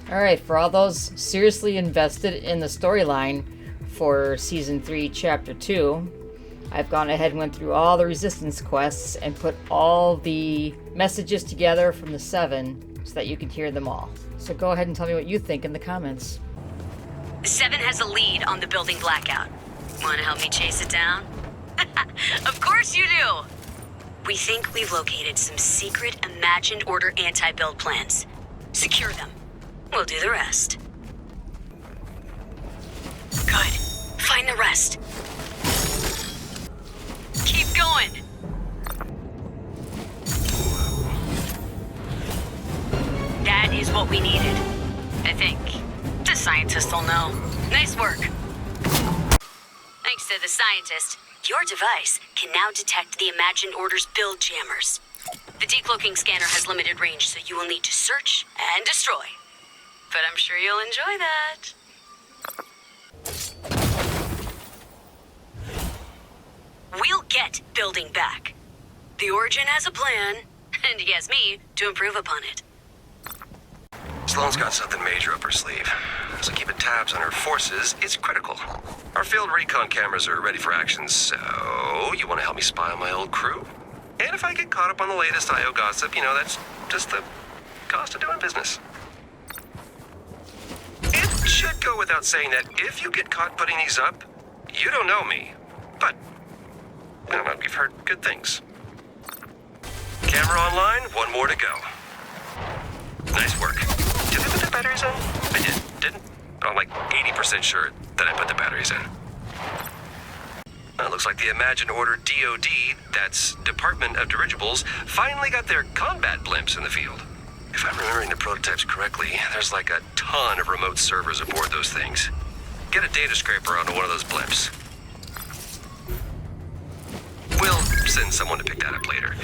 Alright, for all those seriously invested in the storyline for Season 3, Chapter 2, I've gone ahead and went through all the Resistance quests and put all the messages together from the 7 so that you can hear them all. So go ahead and tell me what you think in the comments. 7 has a lead on the building blackout. Want to help me chase it down? Of course you do! We think we've located some secret Imagined Order anti-build plans. Secure them. We'll do the rest. Good. Find the rest. Keep going. That is what we needed. I think. The scientist will know. Nice work. Thanks to the scientist, your device can now detect the Imagined Order's build jammers. The decloaking scanner has limited range, so you will need to search and destroy. But I'm sure you'll enjoy that. We'll get building back. The Origin has a plan, and he has me to improve upon it. Sloane's got something major up her sleeve, so keeping tabs on her forces is critical. Our field recon cameras are ready for action, so you want to help me spy on my old crew? And if I get caught up on the latest IO gossip, that's just the cost of doing business. It should go without saying that if you get caught putting these up, you don't know me. But, I don't know, you've heard good things. Camera online, one more to go. Nice work. Did I put the batteries in? I didn't? I'm like 80% sure that I put the batteries in. It looks like the Imagined Order DOD, that's Department of Dirigibles, finally got their combat blimps in the field. If I'm remembering the prototypes correctly, there's like a ton of remote servers aboard those things. Get a data scraper onto one of those blimps. We'll send someone to pick that up later.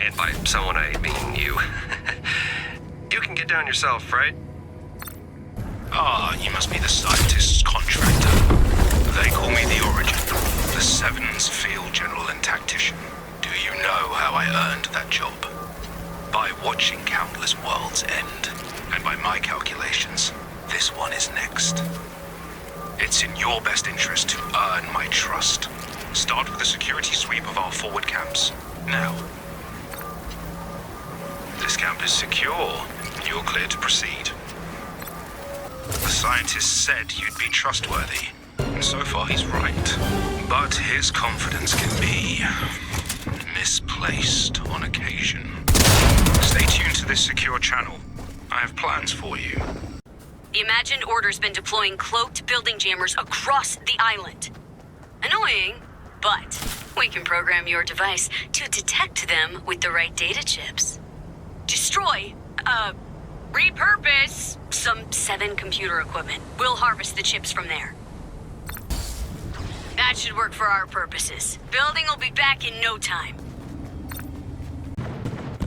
And by someone, I mean you. You can get down yourself, right? Ah, you must be the scientist's contractor. They call me the Origin, the Seven's field general and tactician. Do you know how I earned that job? By watching countless worlds end. And by my calculations, this one is next. It's in your best interest to earn my trust. Start with a security sweep of our forward camps. Now. This camp is secure. You're clear to proceed. The scientist said you'd be trustworthy, and so far he's right. But his confidence can be misplaced on occasion. Stay tuned to this secure channel. I have plans for you. The Imagined Order's been deploying cloaked building jammers across the island. Annoying, but we can program your device to detect them with the right data chips. Destroy, repurpose some 7 computer equipment. We'll harvest the chips from there. That should work for our purposes. Building will be back in no time.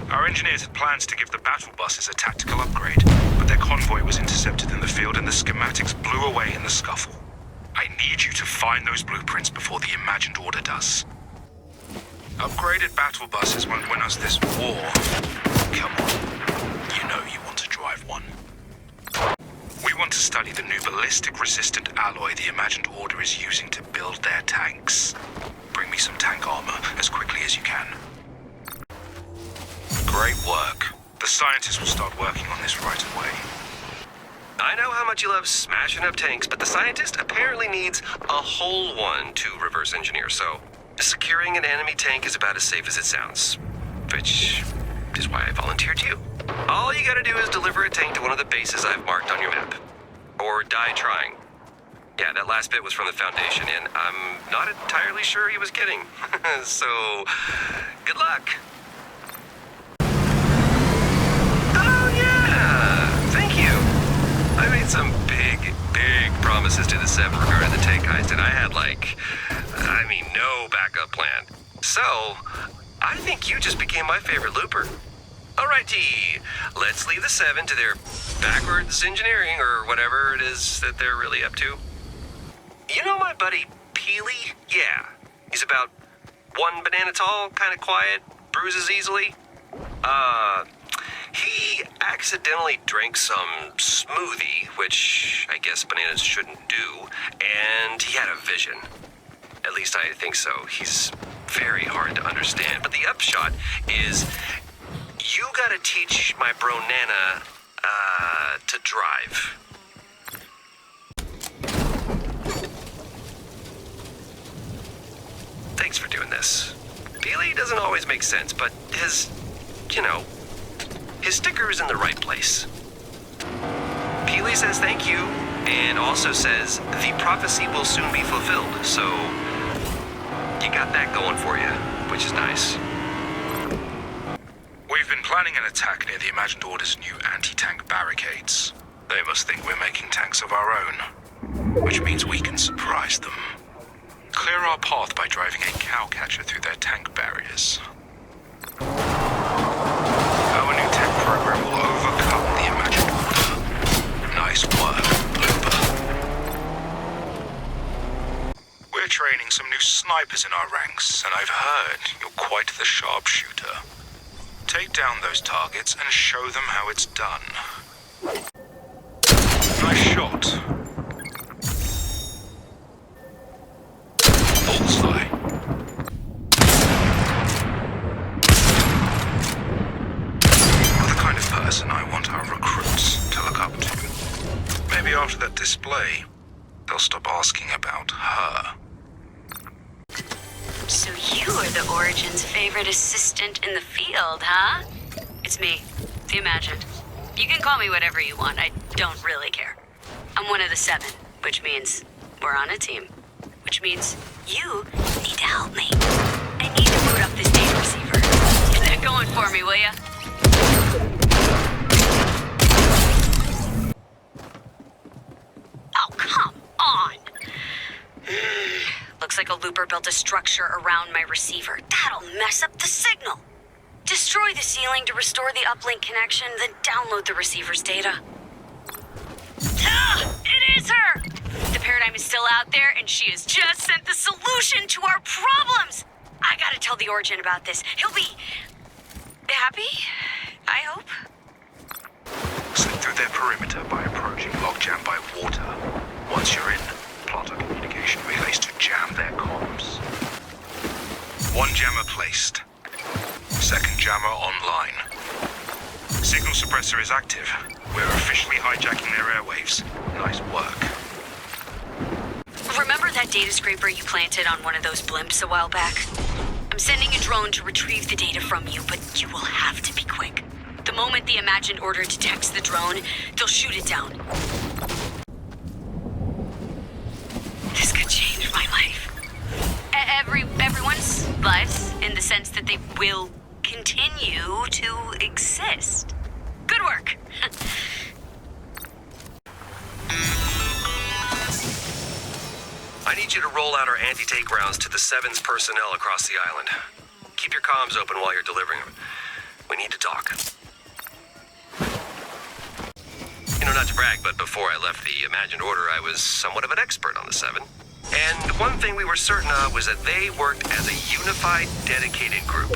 Our engineers had plans to give the battle buses a tactical upgrade, but their convoy was intercepted in the field and the schematics blew away in the scuffle. I need you to find those blueprints before the Imagined Order does. Upgraded battle buses won't win us this war. Come on. You know you want to drive one. We want to study the new ballistic-resistant alloy the Imagined Order is using to build their tanks. Bring me some tank armor as quickly as you can. Great work. The scientists will start working on this right away. I know how much you love smashing up tanks, but the scientist apparently needs a whole one to reverse engineer, so securing an enemy tank is about as safe as it sounds. Which is why I volunteered you. All you gotta do is deliver a tank to one of the bases I've marked on your map. Or die trying. Yeah, that last bit was from the Foundation, and I'm not entirely sure he was kidding. So, good luck. Oh yeah, thank you. I made some big promises to the 7 regarding the tank heist, and I had no backup plan. So, I think you just became my favorite looper. Alrighty, let's leave the 7 to their backwards engineering or whatever it is that they're really up to. You know my buddy Peely? Yeah, he's about 1 banana tall, kind of quiet, bruises easily. He accidentally drank some smoothie, which I guess bananas shouldn't do, and he had a vision. At least I think so. He's very hard to understand. But the upshot is, you gotta teach my bro Nana, to drive. Thanks for doing this. Peely doesn't always make sense, but his sticker is in the right place. Peely says thank you, and also says the prophecy will soon be fulfilled, so you got that going for you, which is nice. We've been planning an attack near the Imagined Order's new anti-tank barricades. They must think we're making tanks of our own, which means we can surprise them. Clear our path by driving a cowcatcher through their tank barriers. Our new tech program will overcome the Imagined Order. Nice work, Looper. We're training some new snipers in our ranks, and I've heard you're quite the sharpshooter. Take down those targets and show them how it's done. Nice shot. Bullseye. You're the kind of person I want our recruits to look up to. Maybe after that display, they'll stop asking about her. So you are the Origin's favorite assistant in the field, huh? It's me, the Imagined. You can call me whatever you want, I don't really care. I'm one of the 7, which means we're on a team. Which means you need to help me. I need to boot up this data receiver. Get that going for me, will ya? Oh, come on! Looks like a looper built a structure around my receiver. That'll mess up the signal. Destroy the ceiling to restore the uplink connection, then download the receiver's data. Ah! It is her! The paradigm is still out there, and she has just sent the solution to our problems! I gotta tell the Origin about this. He'll be... happy? I hope? Slip through their perimeter by approaching logjam by water. Once you're in, plot a communication relays to jam their comms. One jammer placed. Second jammer online. Signal suppressor is active. We're officially hijacking their airwaves. Nice work. Remember that data scraper you planted on one of those blimps a while back? I'm sending a drone to retrieve the data from you, but you will have to be quick. The moment the Imagined Order detects the drone, they'll shoot it down. This could change my life. Everyone's lives, in the sense that they will continue to exist. Good work. I need you to roll out our anti-tank rounds to the 7's personnel across the island. Keep your comms open while you're delivering them. We need to talk. Not to brag, but before I left the Imagined Order, I was somewhat of an expert on the 7. And one thing we were certain of was that they worked as a unified, dedicated group.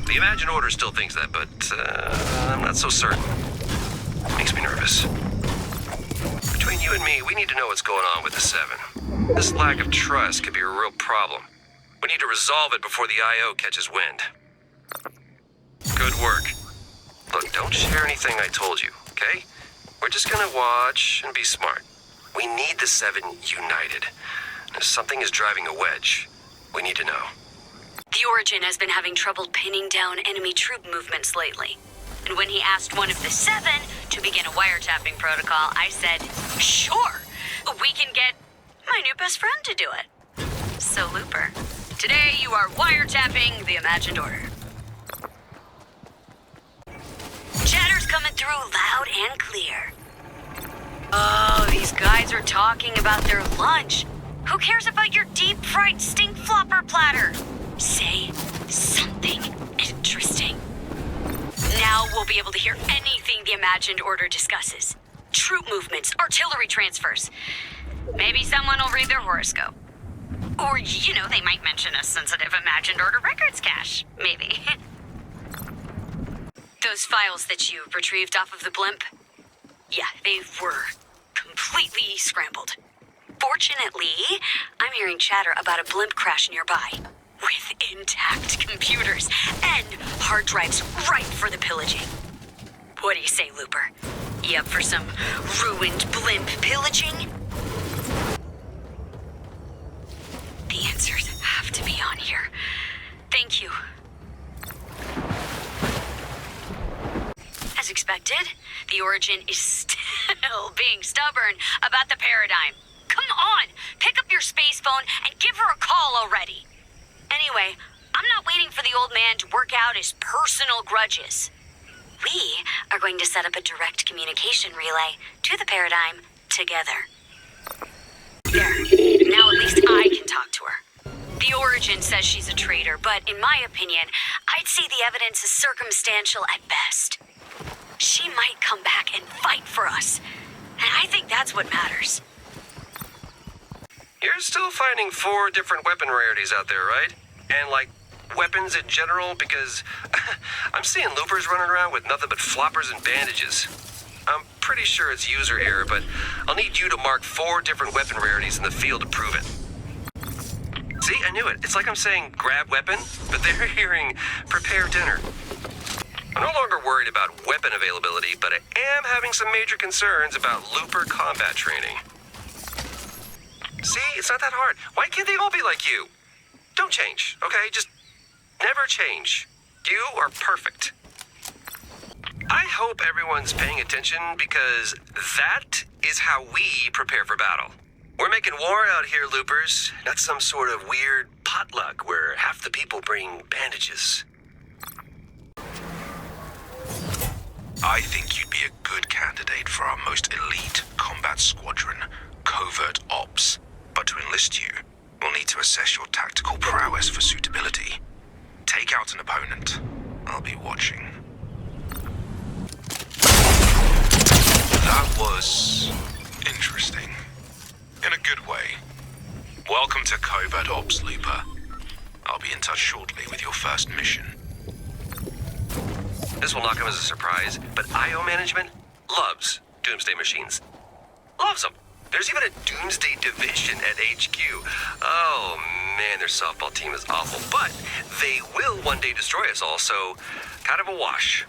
The Imagined Order still thinks that, but I'm not so certain. Makes me nervous. Between you and me, we need to know what's going on with the 7. This lack of trust could be a real problem. We need to resolve it before the IO catches wind. Good work. Look, don't share anything I told you, okay? We're just gonna watch and be smart. We need the 7 united. If something is driving a wedge, we need to know. The Origin has been having trouble pinning down enemy troop movements lately. And when he asked one of the 7 to begin a wiretapping protocol, I said, sure, we can get my new best friend to do it. So, Looper, today you are wiretapping the Imagined Order. Chatter's coming through loud and clear. Oh, these guys are talking about their lunch. Who cares about your deep-fried stink flopper platter? Say something interesting. Now we'll be able to hear anything the Imagined Order discusses. Troop movements, artillery transfers. Maybe someone will read their horoscope. Or, they might mention a sensitive Imagined Order records cache. Maybe. Those files that you retrieved off of the blimp? Yeah, they were completely scrambled. Fortunately, I'm hearing chatter about a blimp crash nearby, with intact computers and hard drives ripe for the pillaging. What do you say, Looper? You up for some ruined blimp pillaging? The answers have to be on here. Thank you. As expected, the Origin is still being stubborn about the paradigm. Come on, pick up your space phone and give her a call already. Anyway, I'm not waiting for the old man to work out his personal grudges. We are going to set up a direct communication relay to the paradigm together. There. Now at least I can talk to her. The Origin says she's a traitor, but in my opinion, I'd say the evidence is circumstantial at best. She might come back and fight for us, and I think that's what matters. You're still finding 4 different weapon rarities out there, right? And, like, weapons in general? Because I'm seeing loopers running around with nothing but floppers and bandages. I'm pretty sure it's user error, but I'll need you to mark 4 different weapon rarities in the field to prove it. See, I knew it. It's like I'm saying grab weapon, but they're hearing prepare dinner. I'm no longer worried about weapon availability, but I am having some major concerns about looper combat training. See, it's not that hard. Why can't they all be like you? Don't change, okay? Just never change. You are perfect. I hope everyone's paying attention because that is how we prepare for battle. We're making war out here, loopers, not some sort of weird potluck where half the people bring bandages. I think you'd be a good candidate for our most elite combat squadron, Covert Ops. But to enlist you, we'll need to assess your tactical prowess for suitability. Take out an opponent. I'll be watching. That was interesting. In a good way. Welcome to Covert Ops, Looper. I'll be in touch shortly with your first mission. This will not come as a surprise, but IO management loves Doomsday machines. Loves them. There's even a Doomsday division at HQ. Oh man, their softball team is awful, but they will one day destroy us all, so kind of a wash.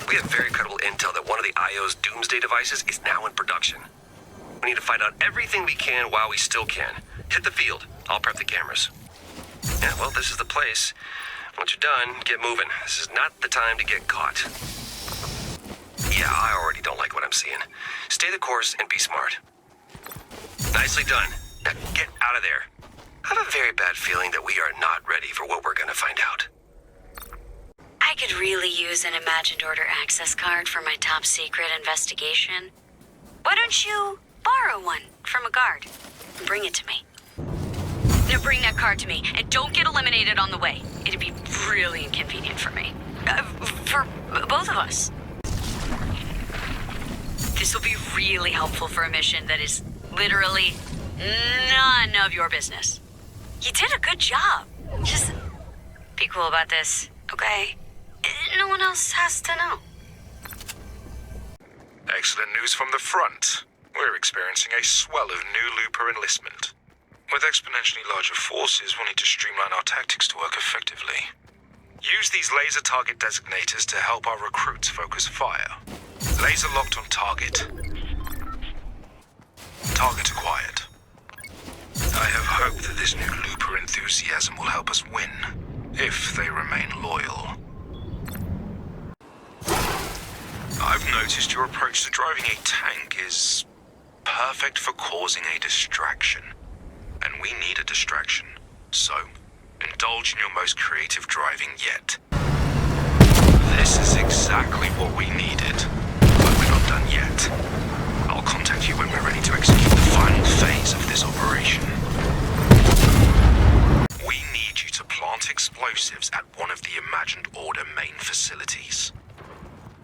We have very credible intel that one of the IO's Doomsday devices is now in production. We need to find out everything we can while we still can. Hit the field. I'll prep the cameras. Yeah, well, this is the place. Once you're done, get moving. This is not the time to get caught. Yeah, I already don't like what I'm seeing. Stay the course and be smart. Nicely done. Now get out of there. I have a very bad feeling that we are not ready for what we're gonna find out. I could really use an Imagined Order access card for my top secret investigation. Why don't you borrow one from a guard and bring it to me? Now bring that card to me, and don't get eliminated on the way. It'd be really inconvenient for me. For both of us. This will be really helpful for a mission that is literally none of your business. You did a good job. Just be cool about this, okay? No one else has to know. Excellent news from the front. We're experiencing a swell of new looper enlistment. With exponentially larger forces, we'll need to streamline our tactics to work effectively. Use these laser target designators to help our recruits focus fire. Laser locked on target. Target acquired. I have hope that this new looper enthusiasm will help us win, if they remain loyal. I've noticed your approach to driving a tank is perfect for causing a distraction. And we need a distraction. So, indulge in your most creative driving yet. This is exactly what we needed. But we're not done yet. I'll contact you when we're ready to execute the final phase of this operation. We need you to plant explosives at one of the Imagined Order main facilities.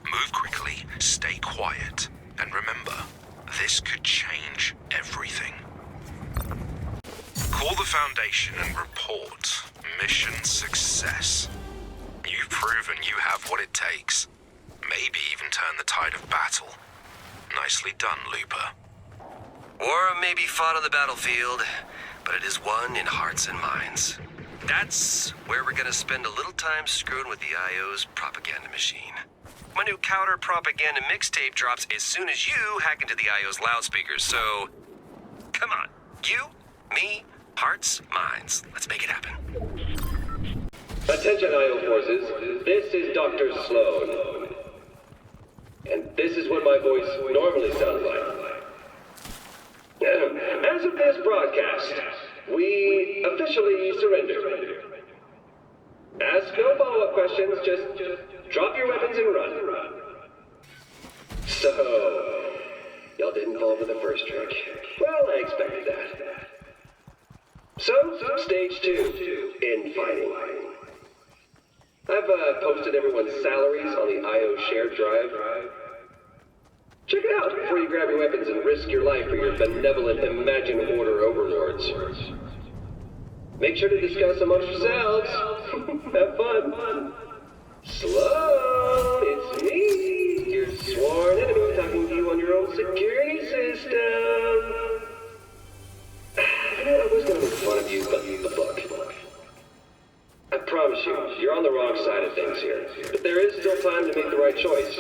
Move quickly, stay quiet, and remember, this could change everything. Call the Foundation and report mission success. You've proven you have what it takes. maybe even turn the tide of battle. Nicely done, Looper. War may be fought on the battlefield, but it is won in hearts and minds. That's where we're gonna spend a little time screwing with the IO's propaganda machine. My new counter propaganda mixtape drops as soon as you hack into the IO's loudspeakers, so come on. You, me, hearts, minds. Let's make it happen. Attention, IO forces. This is Dr. Sloan. And this is what my voice normally sounds like. As of this broadcast, we officially surrender. Ask no follow-up questions, just drop your weapons and run. So, y'all didn't fall for the first trick. Well, I expected that. So, stage 2, infighting. I've posted everyone's salaries on the IO shared drive. Check it out before you grab your weapons and risk your life for your benevolent Imagine Order overlords. Make sure to discuss amongst yourselves. Have fun. Sloan, it's me, your sworn enemy, talking to you on your own security system. I was going to make fun of you, but look. I promise you, you're on the wrong side of things here. But there is still time to make the right choice.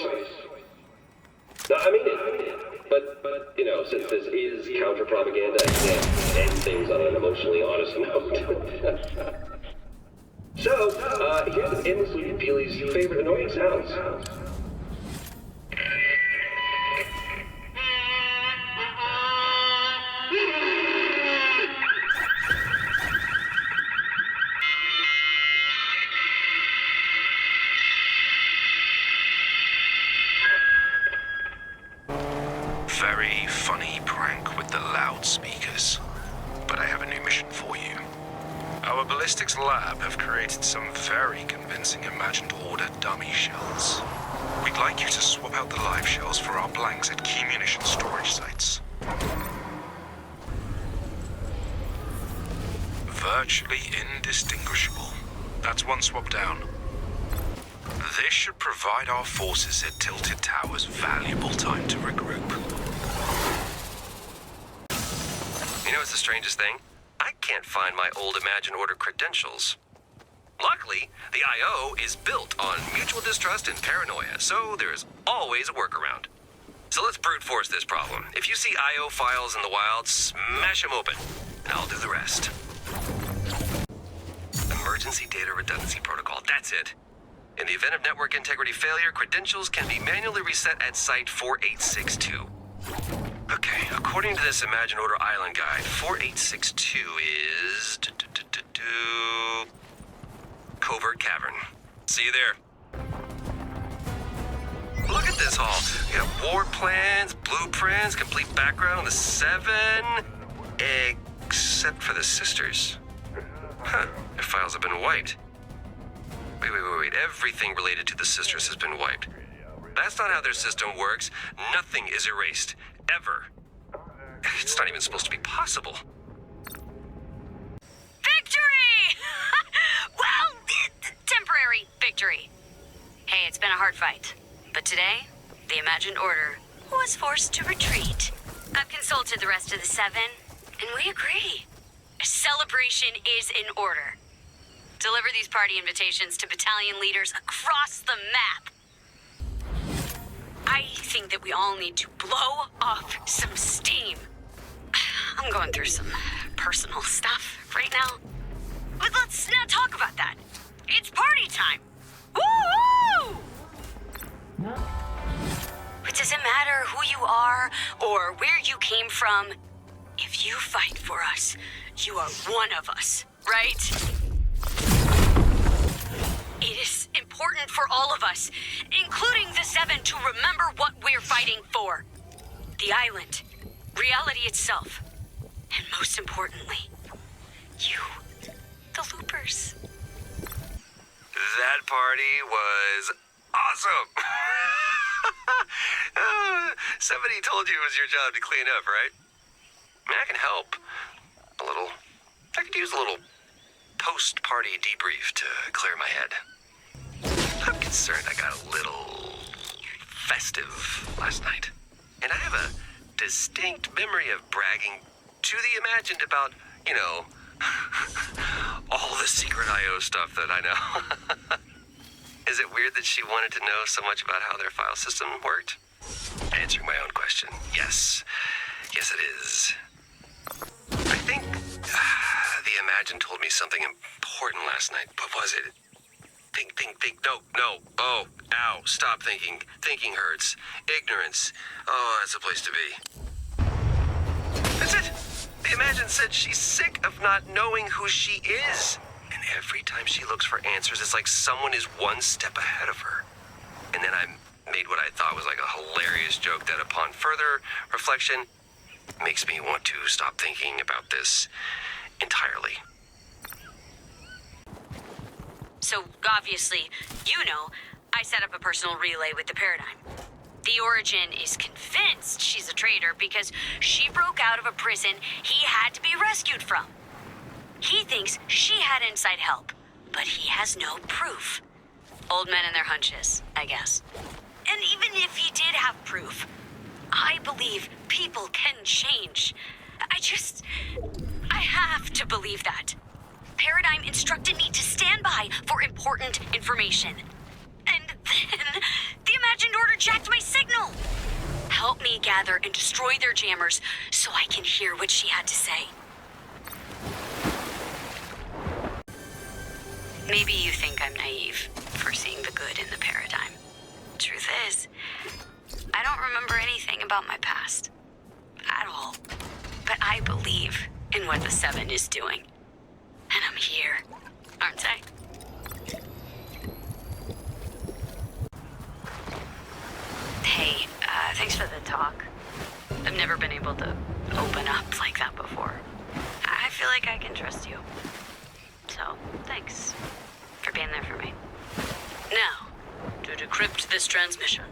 No, I mean it. But you know, since this is counter-propaganda, I can't end things on an emotionally honest note. So, here's an endlessly Peely's favorite annoying sounds. Very funny prank with the loudspeakers. But I have a new mission for you. Our ballistics lab have created some very convincing Imagined Order dummy shells. We'd like you to swap out the live shells for our blanks at key munition storage sites. Virtually indistinguishable. That's one swap down. This should provide our forces at Tilted Towers valuable time to regroup. You know what's the strangest thing? I can't find my old Imagine Order credentials. Luckily, the IO is built on mutual distrust and paranoia, so there's always a workaround. So let's brute force this problem. If you see IO files in the wild, smash them open, and I'll do the rest. Emergency Data Redundancy Protocol, that's it. In the event of network integrity failure, credentials can be manually reset at Site 4862. Okay, according to this Imagine Order Island Guide, 4862 is... Covert Cavern. See you there. Look at this hall. We got war plans, blueprints, complete background on the 7... except for the sisters. Huh, their files have been wiped. Wait. Everything related to the sisters has been wiped. That's not how their system works. Nothing is erased. Ever. It's not even supposed to be possible. Victory! Well, temporary victory. Hey, it's been a hard fight. But today, the Imagined Order was forced to retreat. I've consulted the rest of the 7, and we agree. A celebration is in order. Deliver these party invitations to battalion leaders across the map. I think that we all need to blow off some steam. I'm going through some personal stuff right now. But let's not talk about that. It's party time. Woo! It doesn't matter who you are or where you came from. If you fight for us, you are one of us, right? It is important for all of us, including the 7, to remember what we're fighting for. The island, reality itself, and most importantly, you, the Loopers. That party was awesome! Somebody told you it was your job to clean up, right? I mean, I can help. A little. I could use a little post-party debrief to clear my head. I'm concerned I got a little festive last night. And I have a distinct memory of bragging to the imagined about, you know, all the secret IO stuff that I know. Is it weird that she wanted to know so much about how their file system worked? Answering my own question, yes. Yes, it is. I think the Imagine told me something important last night. What was it? Think. No. Oh, ow, stop thinking. Thinking hurts. Ignorance. Oh, that's a place to be. That's it. The Imagine said she's sick of not knowing who she is. And every time she looks for answers, it's like someone is one step ahead of her. And then I made what I thought was like a hilarious joke that upon further reflection makes me want to stop thinking about this entirely. So, obviously, you know, I set up a personal relay with the Paradigm. The Origin is convinced she's a traitor because she broke out of a prison he had to be rescued from. He thinks she had inside help, but he has no proof. Old men and their hunches, I guess. And even if he did have proof, I believe people can change. I have to believe that. Paradigm instructed me to stand by for important information. And then the Imagined Order jacked my signal. Help me gather and destroy their jammers so I can hear what she had to say. Maybe you think I'm naive for seeing the good in the Paradigm. Truth is, I don't remember anything about my past. At all. But I believe in what the Seven is doing. And I'm here, aren't I? Hey, thanks for the talk. I've never been able to open up like that before. I feel like I can trust you. So, thanks for being there for me. Now, to decrypt this transmission.